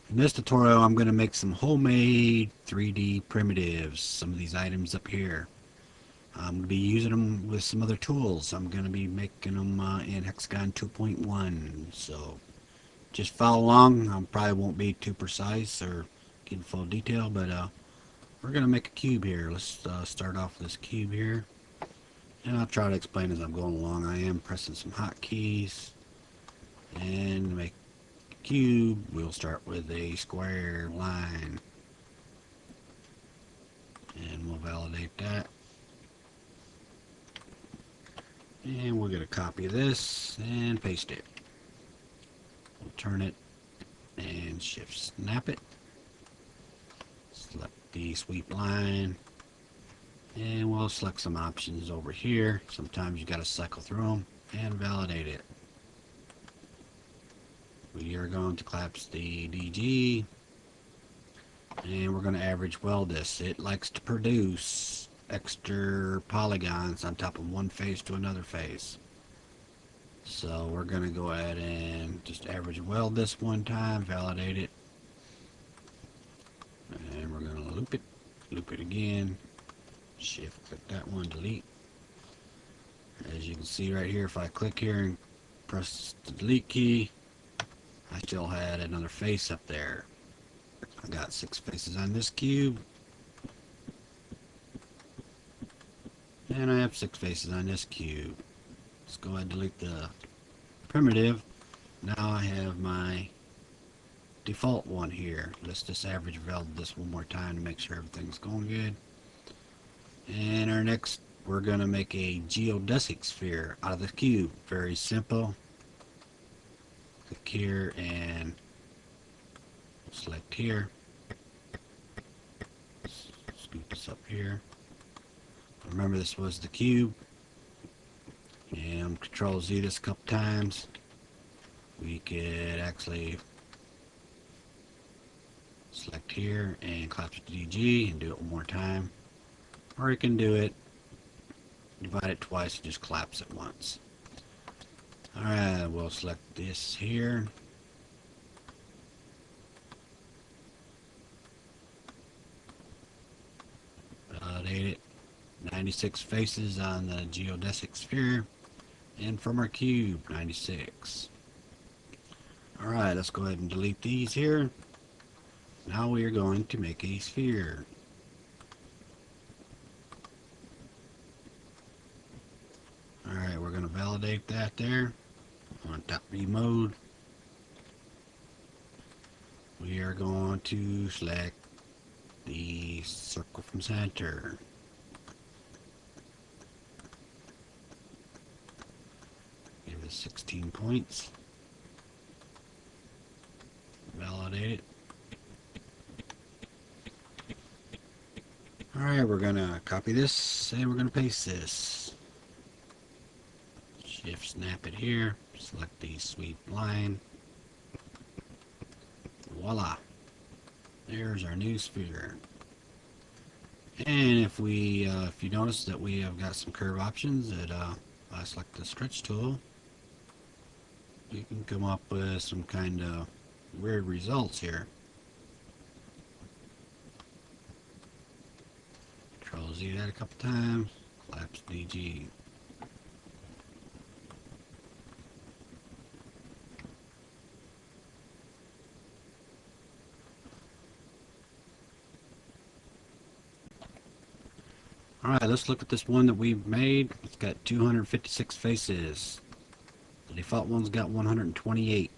In this tutorial, I'm going to make some homemade 3D primitives. Some of these items up here. I'm going to be using them with some other tools. I'm going to be making them in Hexagon 2.1. So just follow along. I probably won't be too precise or get in full detail, but we're going to make a cube here. Let's start off with this cube here. And I'll try to explain as I'm going along. I am pressing some hotkeys. And to make a cube, we'll start with a square line. And we'll validate that. And we're going to copy this and paste it. We'll turn it and shift snap it. Select the sweep line. And we'll select some options over here. Sometimes you got to cycle through them and validate it. We are going to collapse the DG. And we're going to average weld this. It likes to produce extra polygons on top of one face to another face. So we're going to go ahead and just average weld this one time, validate it. And we're going to loop it again. Shift, click that one, delete. As you can see right here, if I click here and press the delete key, I still had another face up there. I got 6 faces on this cube. And I have 6 faces on this cube. Let's go ahead and delete the primitive. Now I have my default one here. Let's just average weld this one more time to make sure everything's going good. And our next, we're going to make a geodesic sphere out of the cube. Very simple. Click here and select here. Scoop this up here. Remember, this was the cube. And Control Z this a couple times. We could actually select here and collapse the DG and do it one more time. Or you can do it, divide it twice and just collapse it once. Alright, we'll select this here. Validate it. 96 faces on the geodesic sphere. And from our cube, 96. Alright, let's go ahead and delete these here. Now we are going to make a sphere. Alright, we're going to validate that there on top view mode. We are going to select the circle from center. Give it 16 points. Validate it. Alright, we're going to copy this and we're going to paste this. Shift snap it here. Select the sweep line. Voila. There's our new sphere. And if you notice that we have got some curve options, that I select the stretch tool, you can come up with some kind of weird results here. Control Z that a couple times, collapse DG. Alright, let's look at this one that we've made. It's got 256 faces. The default one's got 128.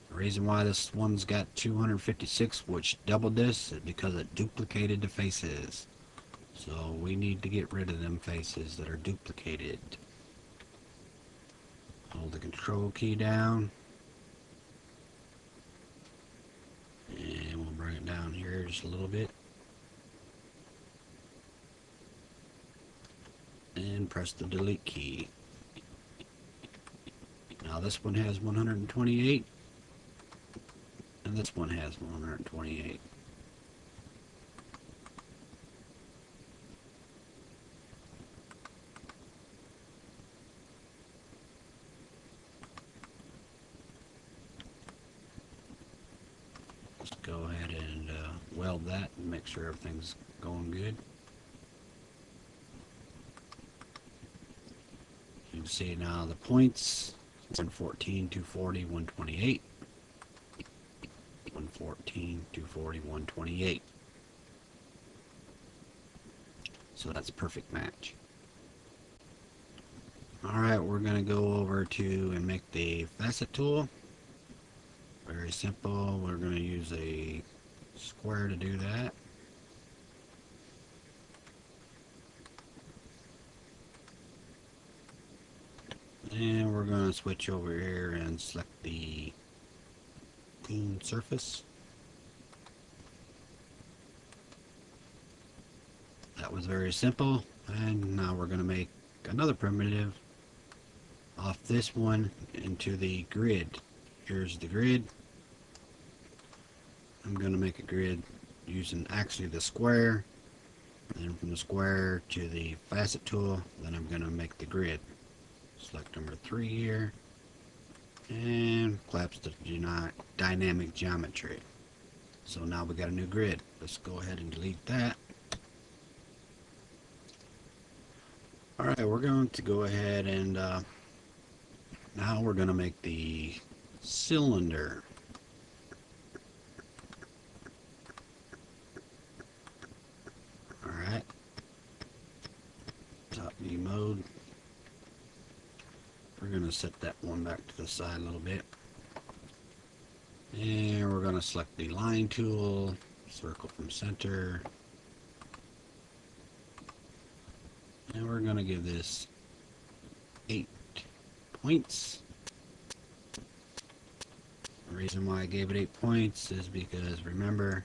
The reason why this one's got 256, which doubled this, is because it duplicated the faces. So we need to get rid of them faces that are duplicated. Hold the control key down. And we'll bring it down here just a little bit. And press the delete key. Now this one has 128. And this one has 128. just go ahead and weld that and make sure everything's going good. You can see now the points: 114, 240, 128. 114, 240, 128. So that's a perfect match. Alright, we're going to go over to and make the facet tool. Very simple. We're going to use a square to do that. And we're going to switch over here and select the clean surface. That was very simple. And now we're going to make another primitive off this one into the grid. Here's the grid. I'm going to make a grid using actually the square. Then from the square to the facet tool, then I'm going to make the grid. Select number 3 here and collapse the dynamic geometry. So now we got a new grid. Let's go ahead and delete that. Alright, we're going to go ahead and now we're going to make the cylinder. Alright, top view mode. We're going to set that one back to the side a little bit. And we're going to select the line tool, circle from center. And we're going to give this 8 points. The reason why I gave it 8 points is because, remember,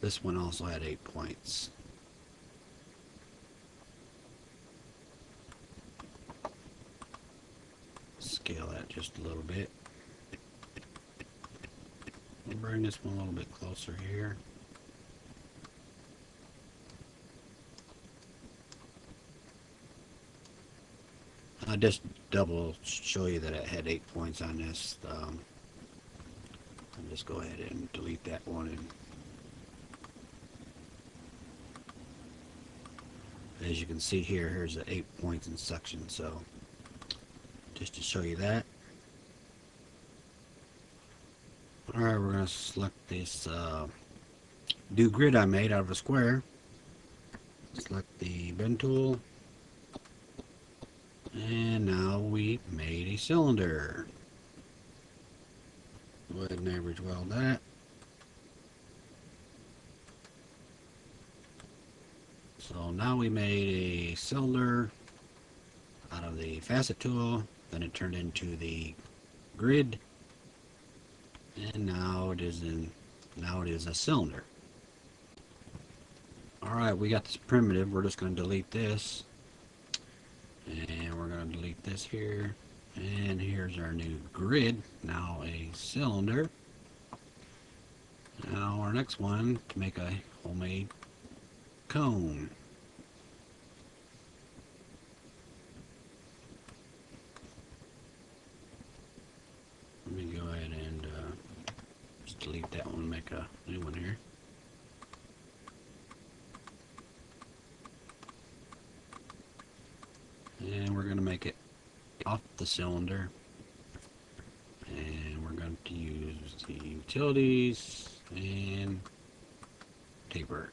this one also had 8 points. Scale that just a little bit. We'll bring this one a little bit closer here. I just double show you that it had 8 points on this. I'll just go ahead and delete that one. And as you can see here, here's the 8 points in section. So just to show you that. Alright, we're going to select this new grid I made out of a square. Select the bend tool. And now we made a cylinder. Go ahead and average weld that. So now we made a cylinder out of the facet tool. Then it turned into the grid. And now it is a cylinder. Alright, we got this primitive. We're just going to delete this. And we're going to delete this here. And here's our new grid. Now a cylinder. Now our next one, to make a homemade cone. Let me go ahead and just delete that one and make a new one here. And we're going to make it off the cylinder. And we're going to use the utilities and taper.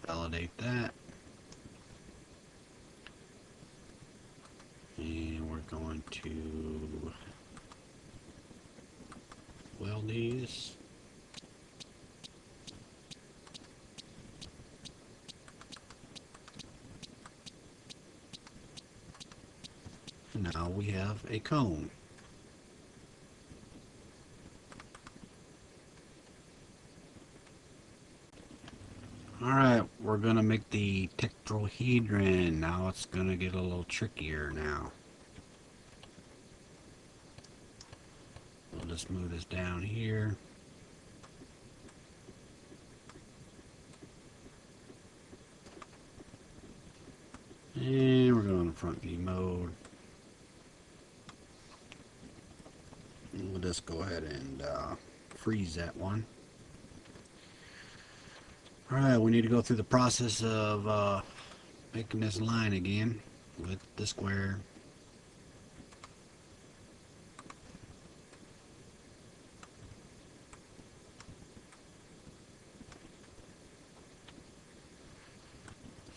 Validate that. And we're going to weld these. And now we have a cone. Alright, we're going to make the tetrahedron. Now it's going to get a little trickier now. We'll just move this down here. And we're going to front view mode. And we'll just go ahead and freeze that one. Alright, we need to go through the process of making this line again with the square.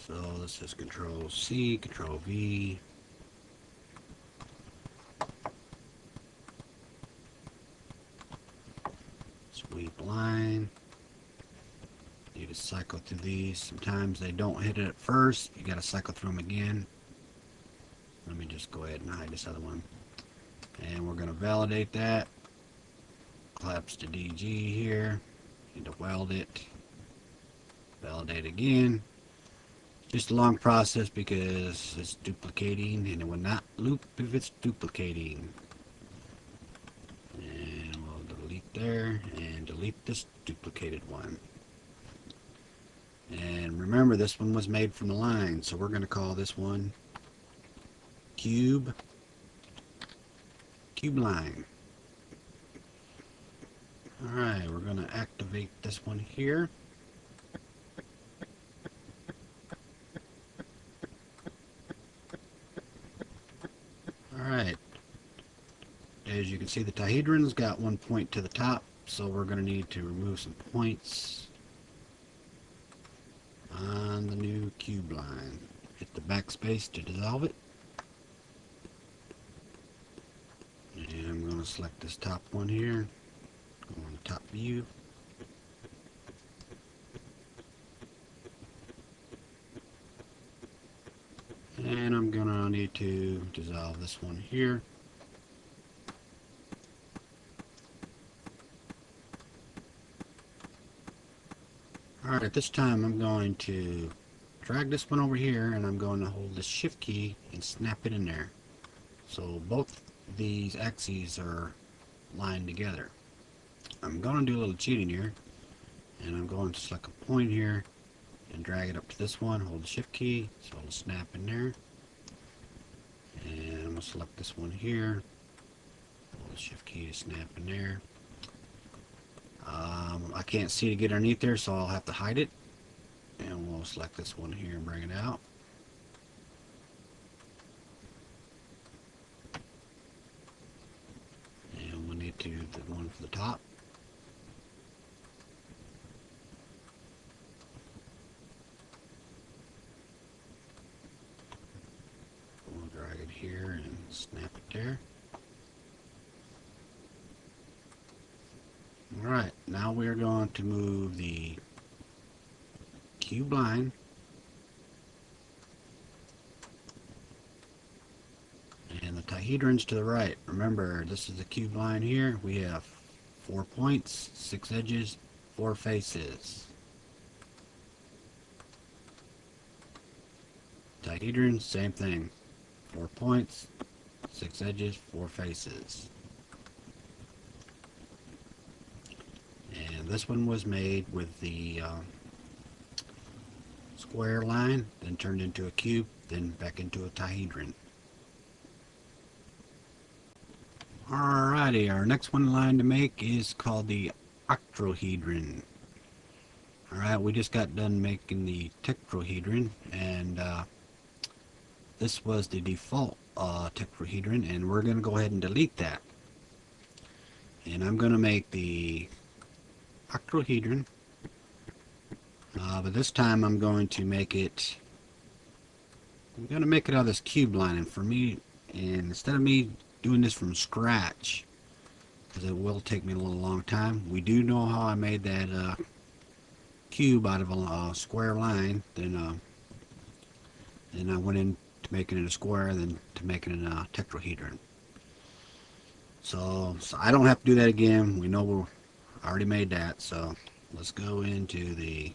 So this is Control C, Control V. Sweep line. You just cycle through these. Sometimes they don't hit it at first. You got to cycle through them again. Let me just go ahead and hide this other one. And we're going to validate that. Collapse to DG here. Need to weld it. Validate again. Just a long process because it's duplicating and it will not loop if it's duplicating. And we'll delete there and delete this duplicated one. And remember, this one was made from the line, so we're going to call this one cube line. Alright, we're going to activate this one here. Alright, as you can see, the Tetrahedron's got one point to the top, so we're going to need to remove some points on the new cube line. Hit the backspace to dissolve it. And I'm going to select this top one here. Go on the top view. And I'm going to need to dissolve this one here. Alright, this time I'm going to drag this one over here and I'm going to hold the shift key and snap it in there. So both these axes are lined together. I'm going to do a little cheating here and I'm going to select a point here and drag it up to this one, hold the shift key, so it'll snap in there. And I'm going to select this one here, hold the shift key to snap in there. I can't see to get underneath there, so I'll have to hide it. And we'll select this one here and bring it out. And we'll need to do the one for the top. We'll drag it here and snap it there. Alright, now we're going to move the cube line and the Tetrahedrons to the right. Remember, this is the cube line here. We have 4 points, 6 edges, 4 faces. Tetrahedron, same thing. 4 points, 6 edges, 4 faces. And this one was made with the square line, then turned into a cube, then back into a Tetrahedron. Alrighty, our next one line to make is called the Octahedron. Alright, we just got done making the Tetrahedron, and this was the default Tetrahedron, and we're going to go ahead and delete that. And I'm going to make the Octahedron, but this time I'm going to make it out of this cube line. And for me, and instead of me doing this from scratch, because it will take me a little long time, we do know how I made that cube out of a square line. Then I went into making it a square, then to making it a tetrahedron. So I don't have to do that again. We know we're already made that, so let's go into the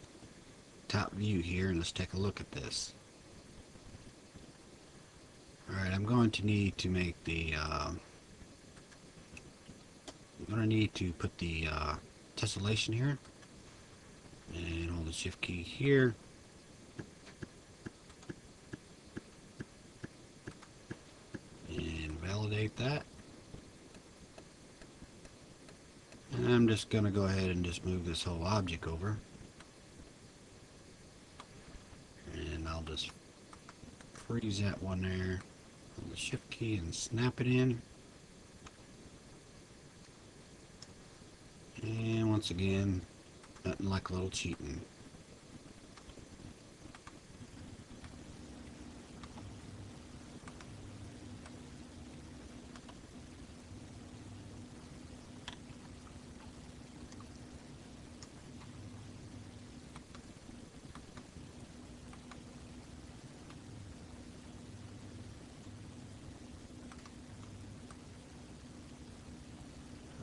top view here and let's take a look at this. Alright, I'm going to need to make the I'm going to need to put the tessellation here and hold the shift key here. validate that. And I'm just going to go ahead and just move this whole object over. And I'll just freeze that one there on the shift key and snap it in. And once again, nothing like a little cheating.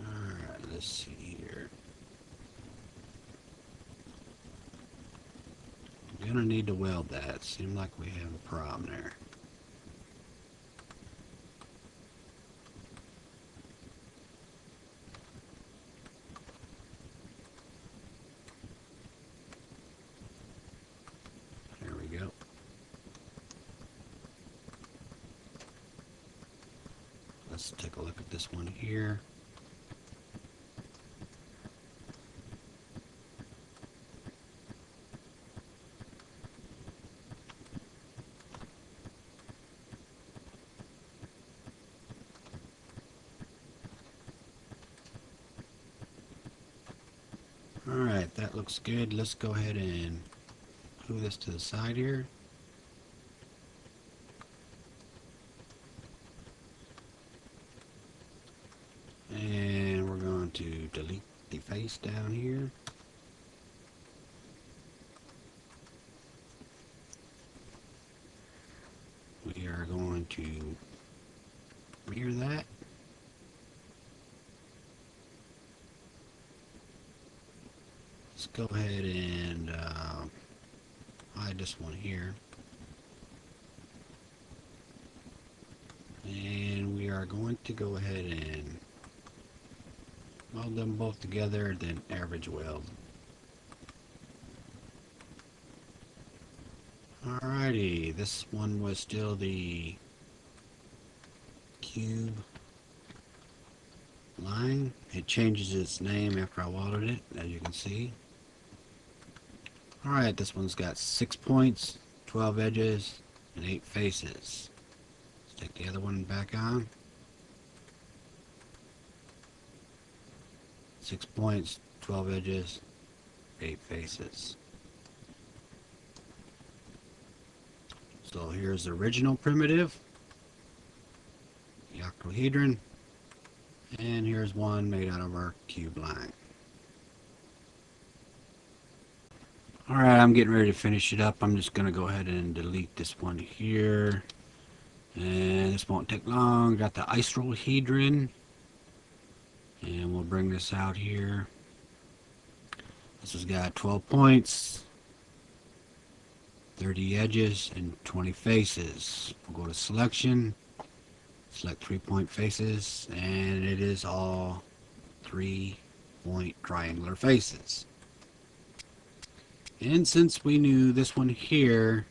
Alright, let's see here. I'm gonna need to weld that. Seems like we have a problem there. There we go. Let's take a look at this one here. Alright, that looks good. Let's go ahead and move this to the side here. And we're going to delete the face down here. We are going to mirror that. Let's go ahead and hide this one here. And we are going to go ahead and weld them both together, then average weld. Alrighty, this one was still the cube line. It changes its name after I welded it, as you can see. Alright, this one's got 6 points, 12 edges, and 8 faces. Let's take the other one back on. 6 points, 12 edges, 8 faces. So here's the original primitive, the Octahedron, and here's one made out of our cube line. Alright, I'm getting ready to finish it up. I'm just going to go ahead and delete this one here. And this won't take long. Got the Octahedron. And we'll bring this out here. This has got 12 points, 30 edges, and 20 faces. We'll go to selection, select 3-point faces, and it is all 3-point triangular faces. And since we knew this one here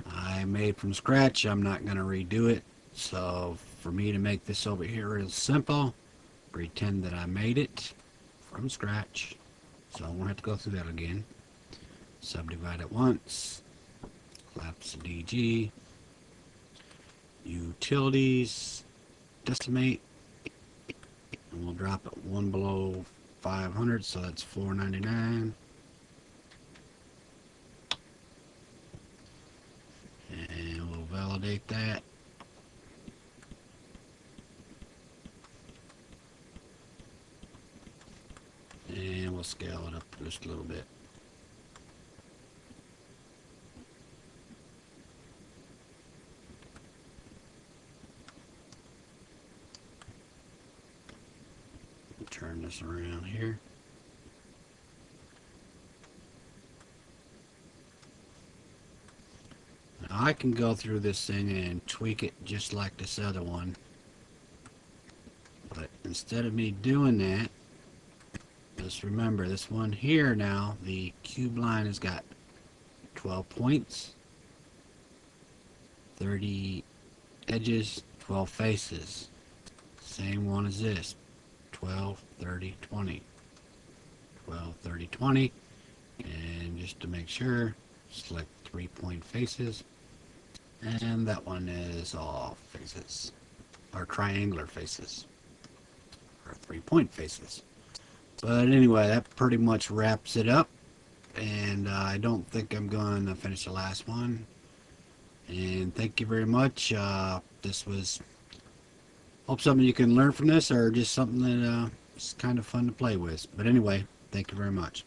I made from scratch, I'm not going to redo it. So for me to make this over here real simple, pretend that I made it from scratch. So I won't have to go through that again. Subdivide it once, collapse the DG, utilities, decimate, and we'll drop it one below 500, so that's 499. And we'll validate that. And we'll scale it up just a little bit. Turn this around here. Now I can go through this thing and tweak it just like this other one. But instead of me doing that, just remember this one here now, the cube line has got 12 points, 30 edges, 12 faces. Same one as this. 12, 30, 20. 12, 30, 20. And just to make sure, select 3-point faces. And that one is all faces. Or triangular faces. Or 3-point faces. But anyway, that pretty much wraps it up. And I don't think I'm going to finish the last one. And thank you very much. This was, hope something you can learn from this, or just something that is kind of fun to play with. But anyway, thank you very much.